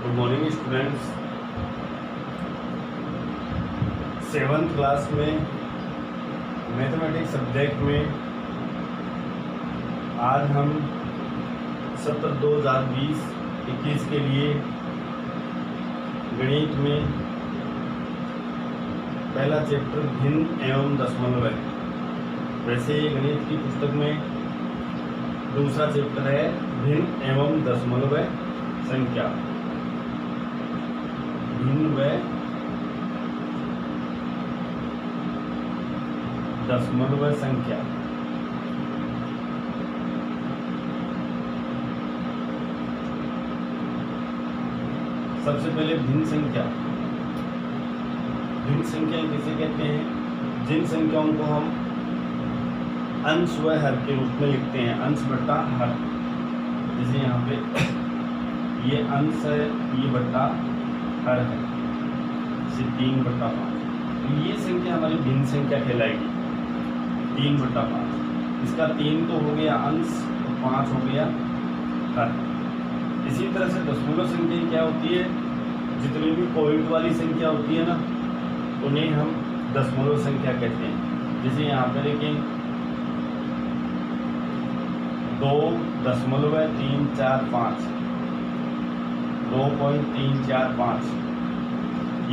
Good morning students. 7th class में mathematics subject में आज हम सत्र 2020-21 के लिए गणित में पहला चैप्टर भिन्न एवं दशमलव है। वैसे गणित की पुस्तक में दूसरा चैप्टर है भिन्न एवं दशमलव संख्या। भिन्न व दशमलव संख्या। सबसे पहले भिन्न संख्या। भिन्न संख्या किसे कहते हैं? जिन संख्याओं को हम अंश व हर के रूप में लिखते हैं, अंश बट्टा हर। जैसे यहाँ पे ये अंश है, ये बट्टा हर है, इसे 3/5। तो ये संख्या हमारी भिन्न संख्या कहलाएगी, 3/5। इसका 3 तो हो गया अंश और 5 हो गया हर। इसी तरह से दशमलव संख्या क्या होती है? जितनी भी पॉइंट वाली संख्या होती है ना, उन्हें हम दशमलव संख्या कहते हैं। जैसे यहाँ पर देखें 2.345, 2.345।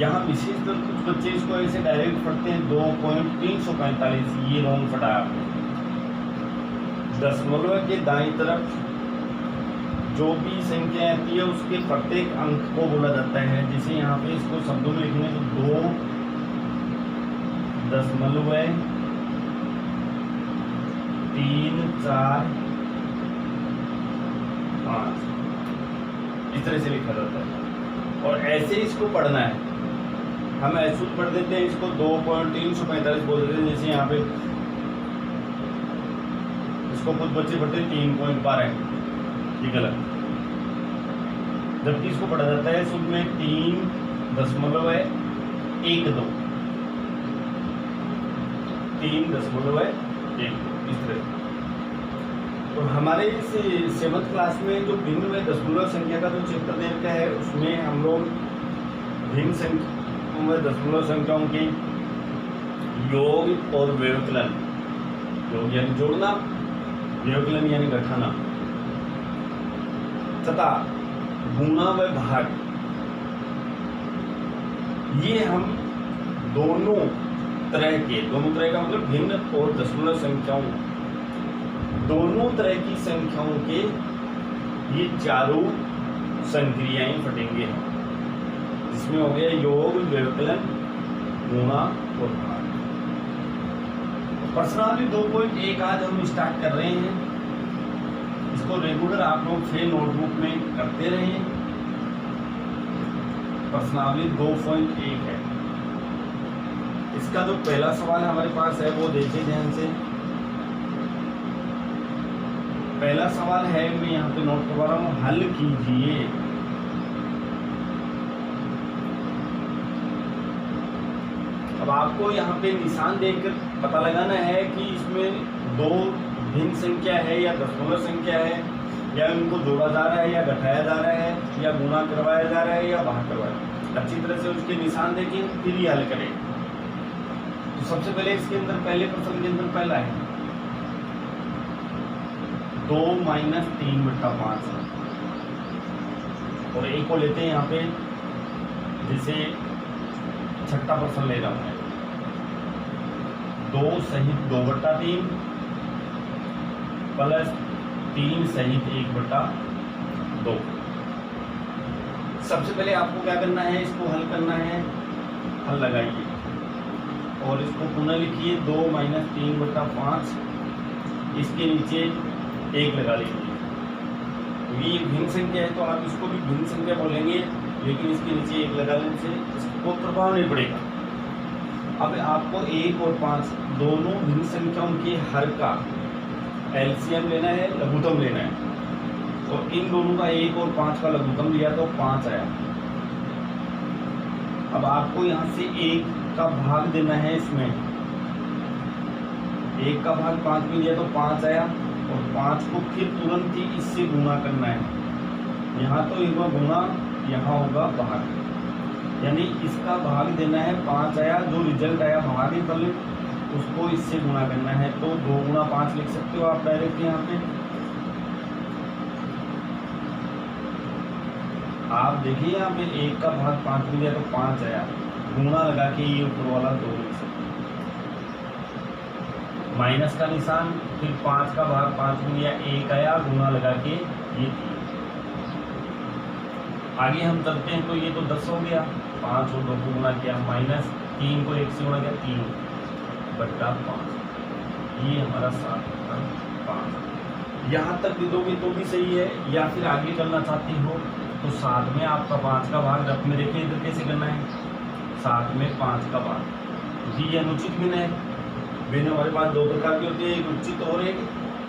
यहाँ विशेष कर कुछ बच्चे इसको ऐसे डायरेक्ट पढ़ते हैं 2.345। ये रॉन्ग पढ़ा आपने। दशमलव के दाईं तरफ जो भी संख्या आती है उसके प्रत्येक अंक को बोला जाता है। जैसे यहाँ पे इसको शब्दों में लिखने तो 2.345 इस तरह से लिखा जाता है। और ऐसे इसको पढ़ना है, हम ऐसे पढ़ देते हैं इसको 2.345 बोल देते हैं। जैसे यहाँ पे इसको कुछ बच्चे पढ़ते हैं 3.12, ये गलत। जबकि इसको पढ़ा जाता है शुद्ध में 3.12, 3.12 इस तरह। तो हमारे इस 7th क्लास में जो भिन्न व दशमलव संख्या का जो चैप्टर दे रखा है, उसमें हम लोग भिन्न संख्या व दशमलव संख्याओं के योग और व्यवकलन, योग यानी जोड़ना, व्यवकलन यानी घटाना, तथा गुणा व भाग, ये हम दोनों तरह का मतलब भिन्न और दशमलव संख्याओं, दोनों तरह की संख्याओं के ये चारों संक्रियाएं पढ़ेंगे, जिसमें हो गया योग, व्यवकलन, गुणा और भाग। प्रश्नावली 2.1 आज हम स्टार्ट कर रहे हैं। इसको रेगुलर आप लोग फिर नोटबुक में करते रहें। प्रश्नावली 2.1 है। इसका जो पहला सवाल हमारे पास है वो देखिए ध्यान से। पहला सवाल है, मैं यहाँ पे नोट करवा रहा हूँ, हल कीजिए। अब आपको यहाँ पे निशान देखकर पता लगाना है कि इसमें दो भिन्न संख्या है या दशमलव संख्या है, या उनको जोड़ा जा रहा है या घटाया जा रहा है, या गुणा करवाया जा रहा है या भाग करवाया। अच्छी तरह से उसके निशान देखें, फिर ही हल करें। तो सबसे पहले इसके अंदर पहले प्रश्न के अंदर पहला है 2 - 3/5, और एक को लेते हैं यहाँ पे, जैसे छठा प्रश्न ले रहा हूँ 2 सहित 2/3 प्लस 3 सहित 1/2। सबसे पहले आपको क्या करना है, इसको हल करना है। हल लगाइए और इसको पुनः लिखिए 2 - 3/5। इसके नीचे 1 लगा लीजिए। ये भिन्न संख्या है तो आप इसको भी भिन्न संख्या बोलेंगे, लेकिन इसके नीचे 1 लगा लेने से इसको प्रभाव नहीं पड़ेगा। अब आपको 1 और 5 दोनों भिन्न संख्याओं के हर का एलसीएम लेना है, लघुत्तम लेना है। और इन दोनों का 1 और 5 का लघुत्तम लिया तो 5 आया। अब आपको यहाँ से 1 का भाग देना है, इसमें 1 का भाग 5 में लिया तो 5 आया, और 5 को फिर तुरंत ही इससे गुणा करना है। यहाँ तो एक बार गुणा यहाँ होगा भाग, यानी इसका भाग देना है 5 आया, जो रिजल्ट आया भागफल उसको इससे गुणा करना है, तो 2 गुणा 5 लिख सकते हो आप डायरेक्ट। यहाँ पे आप देखिए यहाँ पे 1 का भाग 5 मिल गया तो 5 आया, गुणा लगा के ये ऊपर वाला 2 लिख सकते, माइनस का निशान, फिर 5 का भाग 5 मिल गया 1 आया, गुणा लगा के ये 3। आगे हम चलते हैं तो ये तो 10 हो गया, 5 और 2 को गुणा किया, माइनस 3 को 1 से गुणा किया 3 बट्टा 5, ये हमारा 7 बट्टा 5। यहाँ तक भी दोगे तो भी सही है, या फिर आगे करना चाहती हो तो 7 में आपका 5 का भाग रफ में देखिए इधर कैसे करना है, 7 में 5 का भाग, क्योंकि ये अनुचित भिन्न है। भिन्न हमारे पास 2 प्रकार के होते हैं, एक उचित और एक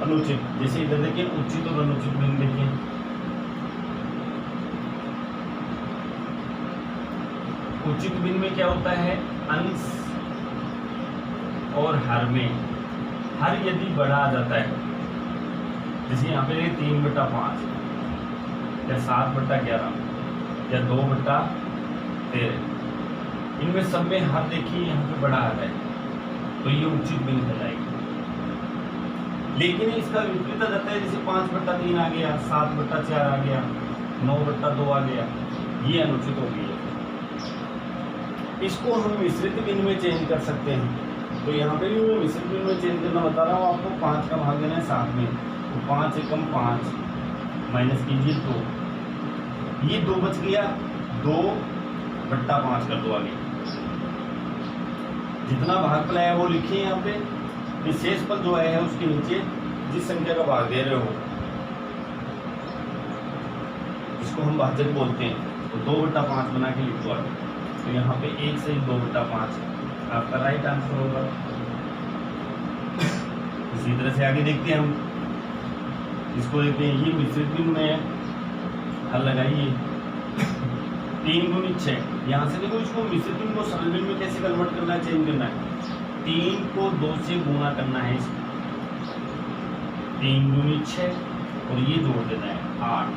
अनुचित। जैसे इधर देखिए उचित और अनुचित भिन्न देखिए, उचित भिन्न में क्या होता है, अंश और हर में, हर यदि बड़ा आ जाता है, जैसे यहाँ पे 3 बट्टा 5 या 7 बट्टा 11 या 2 बट्टा 13, इनमें सब में हर देखिए यहाँ पे बड़ा आ रहा है, तो ये उचित भिन्न कहलाएगी। लेकिन इसका विपरीत आ जाता है, जैसे 5 बट्टा 3 आ गया, 7 बट्टा 4 आ गया, 9 बट्टा 2 आ गया, ये अनुचित हो गई है। इसको हम मिश्रित भिन्न में चेंज कर सकते हैं, तो यहाँ पे भी मैं मिश्रित भिन्न में चेंज करना बता रहा हूँ आपको। 5 का भाग देना है 7 में, तो 5 एकम 5 माइनस कीजिए 2, ये 2 बच गया, 2 बट्टा 5 कर दो आगे, जितना भागफल आया वो लिखिए यहाँ पे, विशेष पद जो है उसके नीचे जिस संख्या का भाग दे रहे हो इसको हम भाजक बोलते हैं, तो 2 बट्टा 5 बना के लिख दो आगे। तो यहाँ पे 1 से 2 बट्टा 5 आपका राइट आंसर होगा। इसी तरह से आगे देखते हैं हम, इसको देखते हैं, ये मिश्रित भिन्न में हल लगाइए। 3 गुनी 6, यहाँ से देखो इसको मिश्रित भिन्न को सरल भिन्न में कैसे कन्वर्ट करना है, चेंज करना है। 3 को 2 से गुणा करना है इसको, 3 गुनी 6 और ये जोड़ देना है 8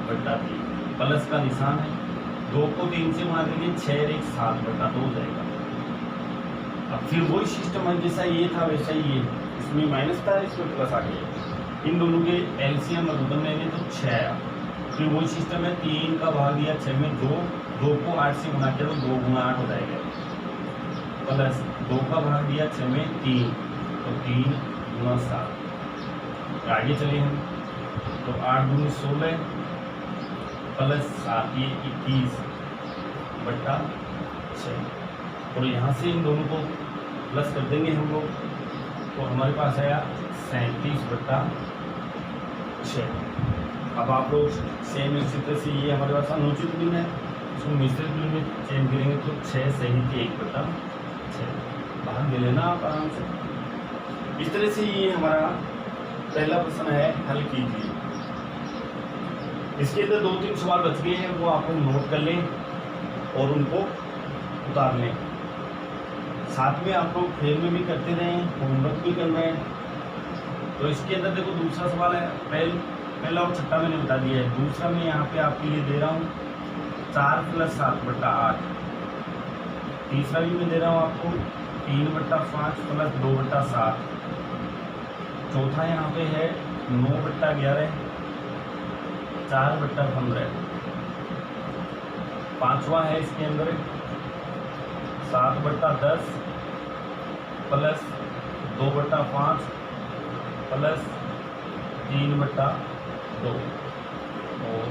बट्टा 3, प्लस का निशान है, 2 को 3 से गुणा देंगे 6 और 1 7 बट्टा 2 हो जाएगा। अब फिर वही सिस्टम है, जैसा ये था वैसा ही ये, इसमें माइनस था इसमें प्लस आ गया, इन दोनों के एलसीएम और गुणन लेंगे तो 6 आया। फिर वही सिस्टम है, 3 का भाग दिया 6 में, 2 को 8 से गुणा किया तो 2 गुणा 8 हो जाएगा, प्लस 2 का भाग दिया 6 में 3, तो 3 गुणा 7। आगे चले हम, तो 8 गुनी 16 प्लस 7 ये 21 बट्टा 6, और यहाँ से इन दोनों को प्लस कर देंगे हम लोग, तो हमारे पास आया 37 बट्टा 6। अब आप लोग सेम इसी तरह से, ये हमारे पास अनुचित भिन्न है, इसको मिश्रित भिन्न में चेंज करेंगे तो 6 सही 1 बट्टा 6, भाग दे लेना आप आराम से। इस तरह से ये हमारा पहला प्रश्न है, हल कीजिए। इसके अंदर 2-3 सवाल बच गए हैं, वो आप लोग नोट कर लें और उनको उतार लें। साथ में आप लोग फेर में भी करते रहें, होमवर्क भी करना है। तो इसके अंदर देखो दूसरा सवाल है, पहला और छठा मैंने बता दिया है, दूसरा मैं यहाँ पे आपके लिए दे रहा हूँ 4 + 7 बट्टा 8, तीसरा भी मैं दे रहा हूँ आपको 3 बट्टा 5 + 2 बट्टा 7, चौथा यहाँ पे है 9 बट्टा 11 4 बट्टा 15, पांचवा है इसके अंदर 7 बट्टा 10 प्लस 2 बट्टा 5 प्लस 3 बट्टा 2, और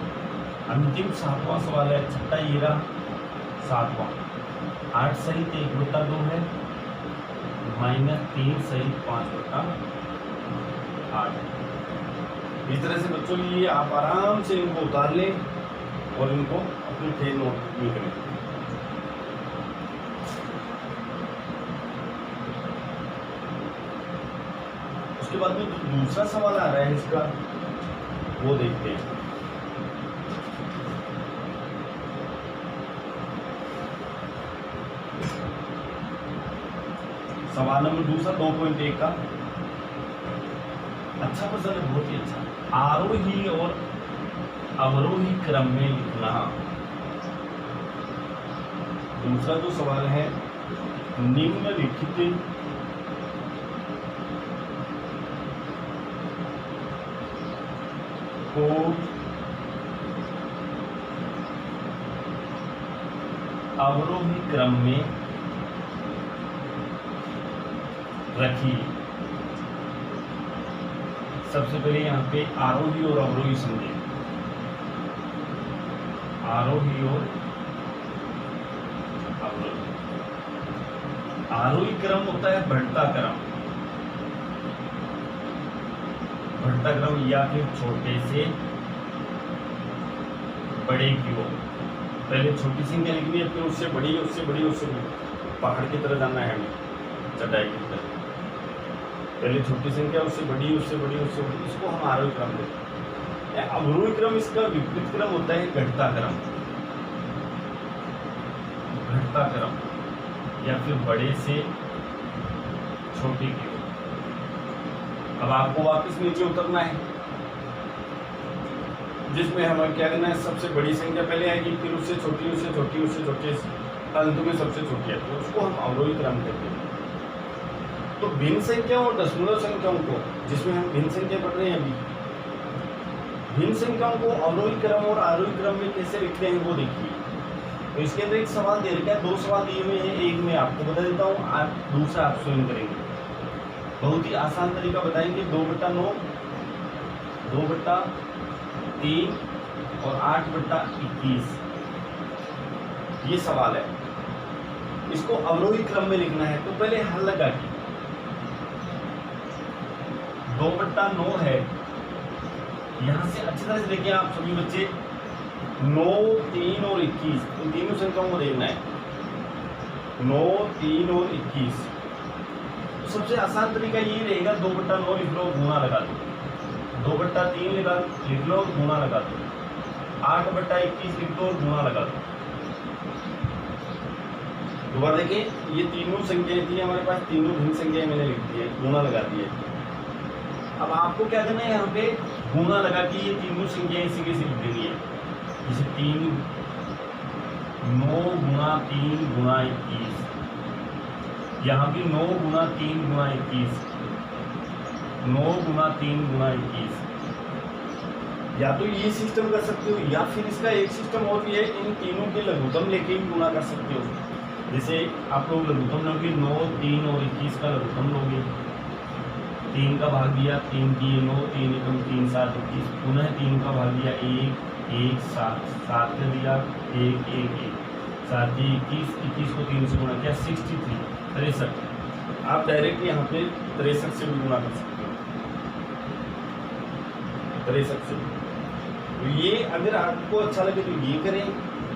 अंतिम 7वां सवाल है, छठा ये रहा 7वां, 8 सहित 1 बट्टा 2 है, -3 सहित 5 बट्टा 8। इस तरह से बच्चों ये आप आराम से इनको उतार लें और इनको अपने फेर नोट में करें। उसके बाद में दूसरा सवाल आ रहा है इसका, वो देखते हैं। सवाल नंबर दूसरा 2.1 का अच्छा प्रश्न है, बहुत ही अच्छा। आरोही और अवरोही क्रम में लिखना। दूसरा जो सवाल है, निम्नलिखित को अवरोही क्रम में रखिए। सबसे पहले यहाँ पे आरोही और अवरोही समझे। आरोही और अवरोही। आरोही क्रम होता है बढ़ता क्रम, बढ़ता क्रम या फिर छोटे से बड़े की ओर। पहले छोटी संख्या लिखनी है, फिर उससे बड़ी, उससे बड़ी, उससे बड़ी। पहाड़ की तरह जाना है हमें, चढ़ाई की तरह। पहले छोटी संख्या, उससे बड़ी, उससे बड़ी, उससे बड़ी। इसको हम आरोही क्रम देते हैं। अवरोही क्रम इसका विपरीत क्रम होता है घटता क्रम। घटता क्रम या फिर बड़े से छोटे की ओर। अब आपको वापस नीचे उतरना है, जिसमें हमें क्या करना है, सबसे बड़ी संख्या पहले आएगी, फिर उससे छोटी, उससे छोटी, उससे छोटी, अंत में सबसे छोटी आती है। उसको हम अवरोही क्रम कहते हैं। तो भिन्न संख्याओं और दशमलव संख्याओं को, जिसमें हम भिन्न संख्या पढ़ रहे हैं अभी, भिन्न संख्याओं को अवरोही क्रम और आरोही क्रम में कैसे लिखते हैं वो देखिए। तो इसके अंदर एक सवाल दे रखा है, दो सवाल दिए हुए हैं, एक मैं आपको बता देता हूँ, आप दूसरा आप स्वयं करेंगे। बहुत ही आसान तरीका बताएंगे। 2/9, 2/3 और 8/21 ये सवाल है। इसको अवरोही क्रम में लिखना है। तो पहले हल लगा के 2/9 है, यहां से अच्छी तरह से देखिए आप सभी बच्चे। 9, 3 और 21, इन तीनों संख्याओं को देखना है। 9, 3 और 21। तो सबसे आसान तरीका ये रहेगा, 2/9 लिख लो, गुणा लगा दो। 2/3 लिख लो, गुणा लगा दो। 8/21 लिख दो, गुणा लगा दो। दोबारा देखिए, ये तीनों संख्याएं थी हमारे पास, तीनों भिन्न संख्याएं मैंने लिख दी है, गुणा लगा दिए। अब आपको क्या करना है, यहाँ पे गुणा लगा के ये तीनों संख्याएं इसी कैसे लिख देनी है। जैसे 3, 9 × 3 × 21, यहाँ भी 9 × 3 × 21, 9 × 3 × 21। या तो ये सिस्टम कर सकते हो, या फिर इसका एक सिस्टम और भी है, इन तीनों के लघुत्तम लेके भी गुणा कर सकते हो। जैसे आप लोग लघुत्तम लोगे, 9, 3 और 21 का लघुत्तम लोगे, 3 का भाग दिया, 3 दिए 9, 3 एकम 3, 7 21, पुनः 3 का भाग दिया, 1, 1, 7, 7 का दिया, 1, 1, 1, 7, 21, 21 को 3 से गुणा किया, 63, 63। आप डायरेक्ट यहाँ पे 63 से भी गुणा कर सकते हो, 63 से। तो ये अगर आपको अच्छा लगे तो ये करें।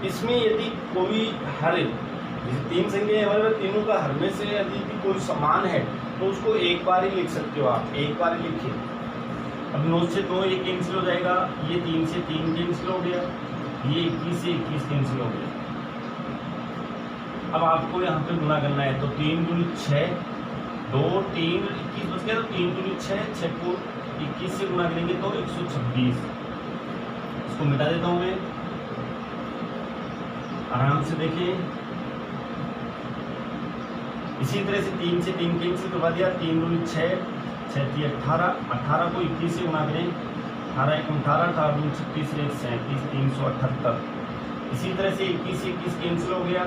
इसमें यदि कोई हर, जैसे 3 संख्या हमारे पास, तीनों का हर में से यदि कोई समान है तो उसको एक बार ही लिख सकते हो आप, एक बार ही लिखिए। अब 9 से 2 ये कैंसिल हो जाएगा, ये 3 से 3 कैंसिल हो गया, ये 21 से 21 कैंसिल हो गया। अब आपको यहाँ पे गुणा करना है, तो 3 × 6, 2, 3, 21 बच गया, तो 3 × 6, 6 को 21 से गुणा करेंगे तो 126। इसको मिटा देता हूँ मैं, आराम से देखिए। इसी तरह से 3 से 3 कैंसिल करवा दिया, 3 × 6, 6 × 18, 18 को 21 से गुणा करें, 18 × 18, 18 × 36, 37, 378। इसी तरह से 21 से 21 कैंसिल हो गया,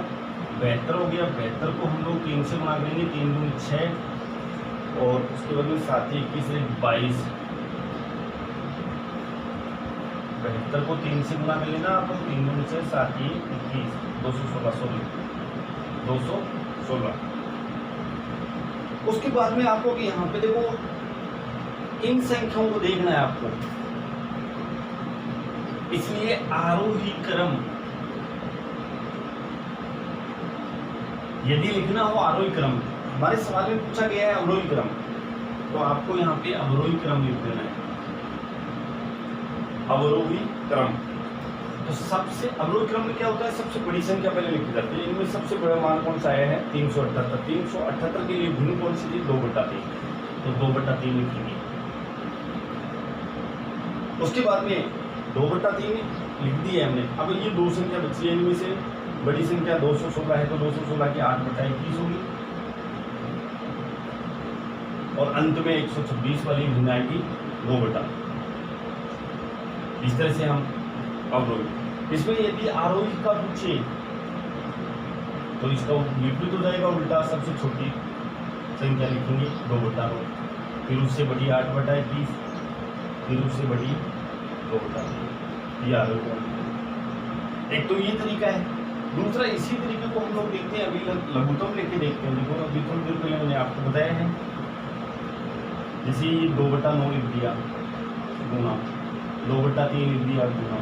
72 हो गया। 72 को हम लोग 3 से गुणा करेंगे, 3 × 6 और उसके बाद में 7 × 21 से 22। 72 को 3 से गुणा कर लेना आप लोग, 3 × 6, 7 × 21, 216, 216। उसके बाद में आपको कि यहाँ पे देखो, इन संख्याओं को देखना है आपको, इसलिए आरोही क्रम यदि लिखना हो, आरोही क्रम, हमारे सवाल में पूछा गया है अवरोही क्रम, तो आपको यहाँ पे अवरोही क्रम लिख देना है, अवरोही क्रम। तो सबसे अवरोही क्रम में क्या होता है, सबसे बड़ी संख्या पहले लिखी जाती है। इनमें सबसे बड़ा मान कौन सा आया है, 378। 378 के लिए भिन्न कौन सी थी, 2/3, तो 2/3 लिखेंगे। उसके बाद में 2/3 लिख दी है हमने। अब ये दो संख्या बची है, इनमें से बड़ी संख्या 216 है, तो 216 की 8/21 होगी और अंत में 126 वाली भिन्न आएगी 2/। इस तरह से हम अवरोही। इसमें यदि आरोही का पूछे तो इसका विपरीत हो जाएगा, उल्टा सबसे छोटी संख्या लिखेंगे 2/9, फिर उससे बड़ी 8/21, फिर उससे बड़ी 2/9। ये आरोही। एक तो ये तरीका है। दूसरा इसी तरीके को हम लोग देखते हैं, अभी लघुत्तम लेके देखते हैं। देखो अभी थोड़ी देर पहले मैंने आपको बताया है, जैसे 2/9 लिख दिया गुना, 2/3 लिख दिया गुना,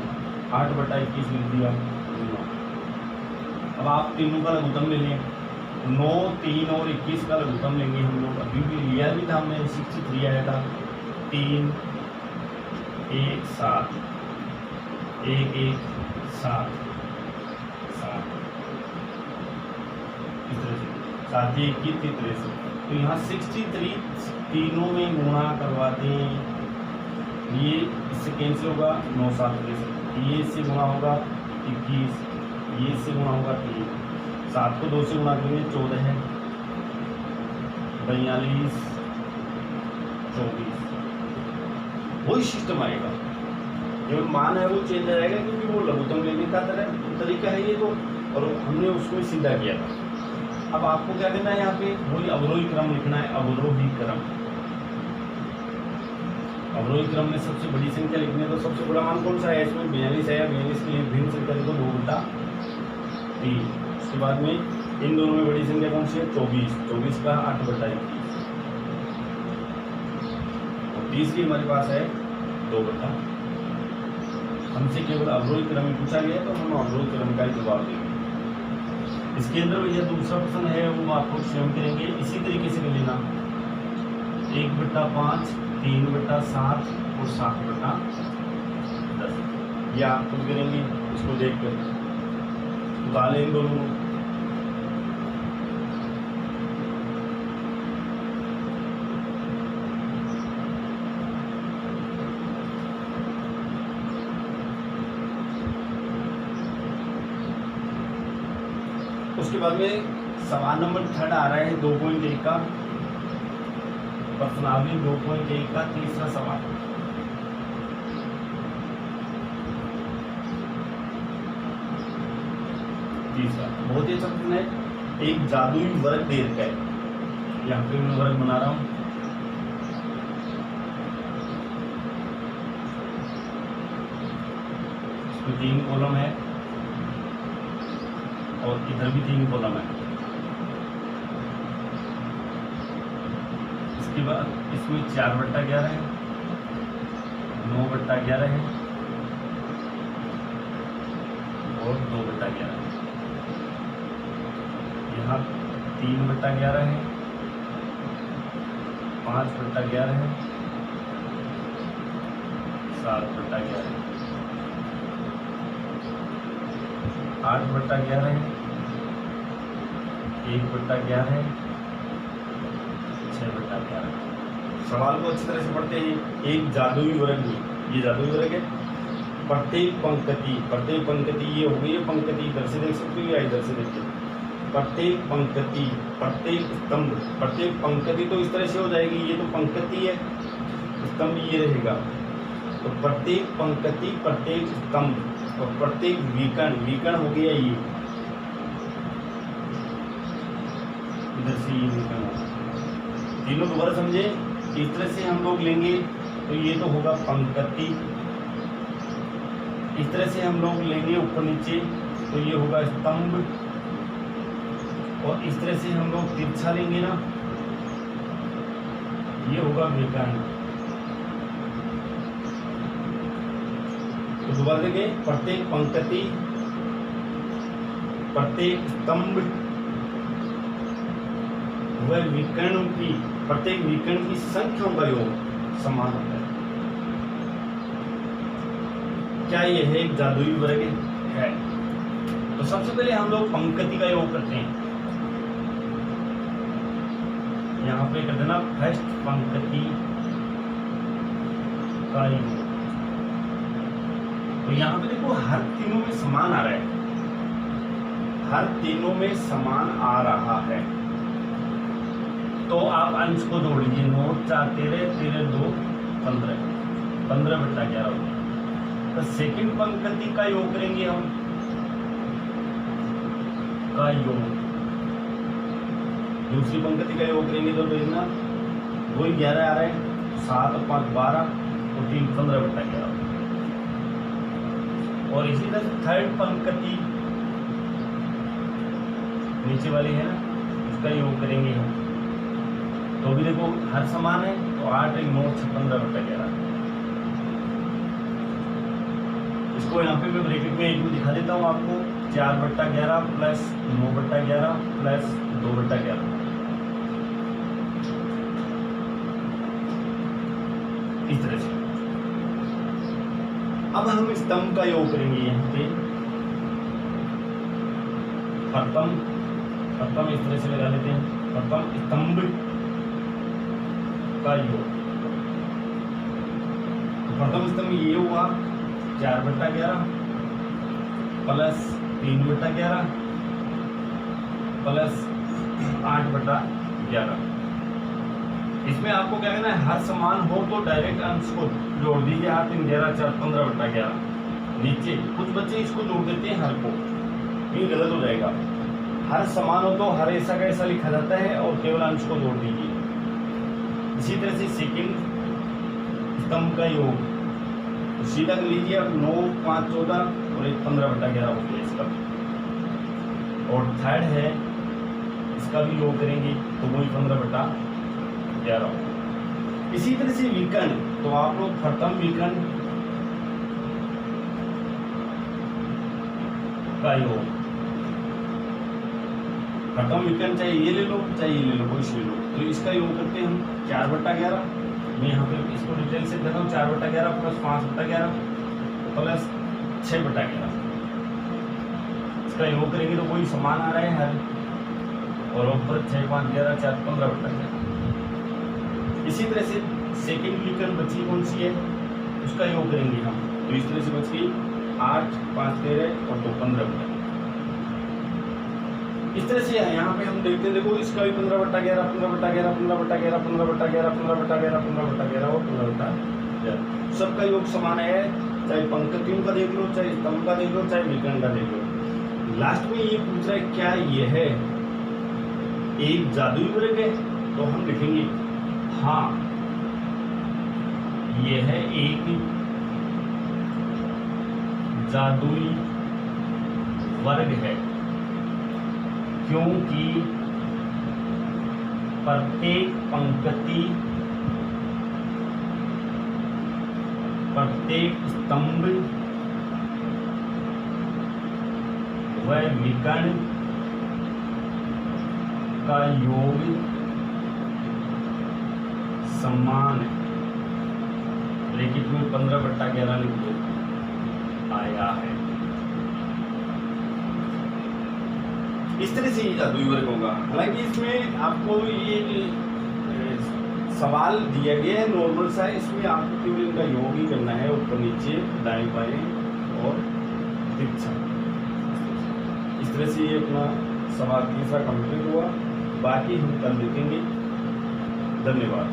8/21 लिख दिया गुना। अब आप तीनों का लघुत्तम ले लें, 9, 3 और 21 का लघुत्तम लेंगे हम लोग। अभी भी लिया भी था हमने, 63 आया था। 3, 1, 7, 1, 1, 7, 7, इस तरह से 7, 1, 33। तो यहाँ 63 तीनों में गुणा करवा दें, ये इससे कैंसिल होगा, 9, 7, 63। ये इससे गुणा होगा 21, ये इससे गुणा होगा 3, 7 को 2 से गुणा करेंगे 14 है, 42, 24। वही सिस्टम आएगा, जो मान है वो चेंज आएगा, क्योंकि वो लघुत्तम लेने का तरीका है ये तो, और हमने उसको सीधा किया था। अब आपको क्या करना है, यहाँ पे वही अवरोही क्रम लिखना है। अवरोही क्रम, अवरोही क्रम में सबसे बड़ी संख्या लिखनी है, तो सबसे बड़ा मान कौन सा है इसमें? 42 है। 42 के लिए भिन्न संख्या लिखो 2/3। उसके बाद में इन दोनों में बड़ी संख्या कौन सी है? 24। 24 का 8/21 और 30 की हमारे पास है 2/। हमसे केवल अवरोही क्रम में पूछा गया, तो हम अवरोही क्रम का ही जवाब देंगे। इसके अंदर भैया दूसरा प्रश्न है, वो आपको स्वयं करेंगे, इसी तरीके से कर लेना। 1/5, 3/7 और 7/10। ये आप खुद करेंगे, इसको देख कर उतार इन दोनों। उसके बाद में सवाल नंबर 3 आ रहा है 2.1 का, प्रश्नावली 2.1 का तीसरा सवाल। तीसरा बहुत ही अच्छा प्रश्न है। एक जादुई वर्ग दे रखा है, यहाँ पे मैं वर्ग बना रहा हूं। इसमें 3 कॉलम है और इधर भी 3 कॉलम है। इसके बाद इसमें 4/11 है, 9/11 है और 2/11 है। यहाँ 3/11 है, 5/11 है, 7/11 है, 8/11 है, 1/11 है, 6/11। सवाल को अच्छी तरह से पढ़ते हैं। एक जादुई वर्ग में, ये जादुई वर्ग है। प्रत्येक पंक्ति ये हो गई है पंक्ति, इधर से देख सकते हो या इधर से देखिए। प्रत्येक पंक्ति, प्रत्येक स्तंभ, प्रत्येक पंक्ति तो इस तरह से हो जाएगी, ये तो पंक्ति है, स्तंभ ये रहेगा। तो प्रत्येक पंक्ति, प्रत्येक स्तंभ और प्रत्येक विकर्ण हो गया ये, इधर से ये विकर्ण होगा। तीनों दोबारा समझे, इस तरह से हम लोग लेंगे तो ये तो होगा पंक्ति। इस तरह से हम लोग लेंगे ऊपर नीचे तो ये होगा स्तंभ, और इस तरह से हम लोग तिरछा लेंगे ना, ये होगा विकर्ण। तो दोबारा देंगे, प्रत्येक पंक्ति, प्रत्येक स्तंभ वह विकर्ण की, प्रत्येक विकर्ण की संख्याओं का योग समान होता है। क्या यह एक जादुई वर्ग है? तो सबसे पहले हम लोग पंक्ति का योग करते हैं। यहाँ पे कर देना फर्स्ट पंक्ति का योग, तो यहाँ पे देखो हर तीनों में समान आ रहा है, हर तीनों में समान आ रहा है। तो आप अंश को जोड़ लीजिए, 9 4 13 13 2 15, 15/11 हो गया। तो सेकंड पंक्ति का योग करेंगे हम, का योग, दूसरी पंक्ति का योग करेंगे तो देखना वही 11 आ रहा है, 7 और 5 12 और 3 15/11। और इसी तरह थर्ड पंक्ति नीचे वाली है ना, उसका योग करेंगे हम, तो भी देखो हर समान है, तो 8 1 9 15/11। इसको यहाँ पे मैं ब्रैकेट में एक दिखा देता हूँ आपको, 4/11 प्लस 9/11 प्लस 2/11। इस तरह से अब हम स्तंभ का योग करेंगे। यहाँ पे प्रथम इस तरह से लगा लेते हैं, प्रथम स्तंभ का योग। तो प्रथम स्तंभ ये हुआ 4/11 प्लस 3/11 प्लस 8/11। इसमें आपको क्या करना है, हर समान हो तो डायरेक्ट अंश को जोड़ दीजिए, 8 3 11 4 15/11। नीचे कुछ बच्चे इसको जोड़ देते हैं हर को, ये गलत हो जाएगा। हर समान हो तो हर ऐसा का ऐसा लिखा जाता है और केवल अंश को जोड़ दीजिए। इसी तरह से सेकंड स्तंभ का योग तो सीधा कर लीजिए, अब 9 5 14 और 1 15/11 हो गया इसका। और थर्ड है, इसका भी योग करेंगे तो वही 15/11। इसी तरह से विकर्ण, तो आप लोग प्रथम विकर्ण का योग, प्रथम विकर्ण चाहे ये ले लो चाहे ये ले लो, कोई ले लो, तो इसका योग करते हैं हम 4/11। मैं यहाँ पे इसको डिटेल से देता हूँ, 4/11 प्लस 5/11 प्लस 6/11। इसका योग करेंगे तो कोई समान आ रहा है हर, और ऊपर 6 5 11 4 15/11। इसी तरह से सेकंड विकर्ण बची कौन सी है, उसका योग करेंगे हम, तो इस तरह से बच गई 8 5 13 और 2 15/11। इस तरह से है। यहाँ पे हम देखते हैं, देखो इसका भी 15/11 15/11 15/11 15/11 15/11 15/11 और 15/11। सबका योग समान है, चाहे पंक्तियों का देख लो, चाहे स्तंभ का देख लो, चाहे विकर्ण का देख लो। लास्ट में ये पूछ रहा है क्या ये है एक जादुई वर्ग है, तो हम लिखेंगे हाँ ये है एक जादुई वर्ग है, क्योंकि प्रत्येक पंक्ति, प्रत्येक स्तंभ व विकर्ण का योग समान है। ब्रैकेट में 15/11 लिख दो, आया है। इस तरह से ये जादुई वर्ग होगा। हालांकि इसमें आपको ये सवाल दिया गया है नॉर्मल सा, इसमें आपको केवल इनका योग ही करना है, ऊपर नीचे दाएं बाएं और तिरछा। इस तरह से ये अपना सवाल तीसरा कंप्लीट हुआ, बाकी हम कल देखेंगे। धन्यवाद।